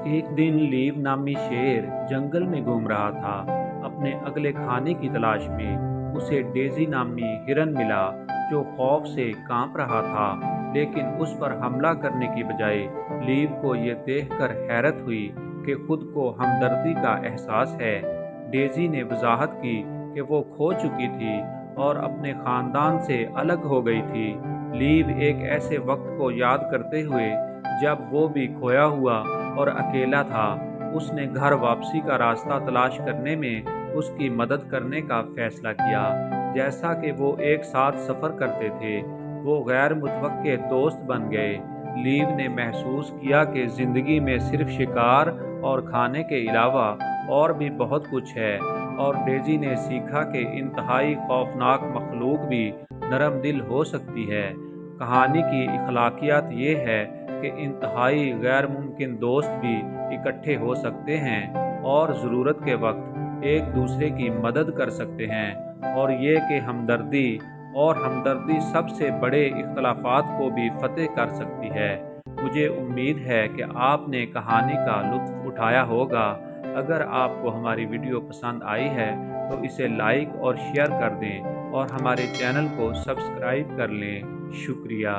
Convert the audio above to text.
एक दिन लीव नामी शेर जंगल में घूम रहा था। अपने अगले खाने की तलाश में उसे डेज़ी नामी हिरन मिला, जो खौफ से कांप रहा था। लेकिन उस पर हमला करने की बजाय लीव को ये देखकर हैरत हुई कि खुद को हमदर्दी का एहसास है। डेज़ी ने वजाहत की कि वो खो चुकी थी और अपने खानदान से अलग हो गई थी। लीव एक ऐसे वक्त को याद करते हुए जब वो भी खोया हुआ और अकेला था, उसने घर वापसी का रास्ता तलाश करने में उसकी मदद करने का फैसला किया। जैसा कि वो एक साथ सफ़र करते थे, वो गैर मुतवक्के दोस्त बन गए। लीव ने महसूस किया कि ज़िंदगी में सिर्फ शिकार और खाने के अलावा और भी बहुत कुछ है, और डेज़ी ने सीखा कि इंतहाई खौफनाक मखलूक भी नरम दिल हो सकती है। कहानी की अखलाकियात ये है कि इंतहाई गैर मुमकिन दोस्त भी इकट्ठे हो सकते हैं और ज़रूरत के वक्त एक दूसरे की मदद कर सकते हैं, और ये कि हमदर्दी सबसे बड़े इख्तलाफात को भी फतेह कर सकती है। मुझे उम्मीद है कि आपने कहानी का लुत्फ़ उठाया होगा। अगर आपको हमारी वीडियो पसंद आई है तो इसे लाइक और शेयर कर दें और हमारे चैनल को सब्सक्राइब कर लें। शुक्रिया।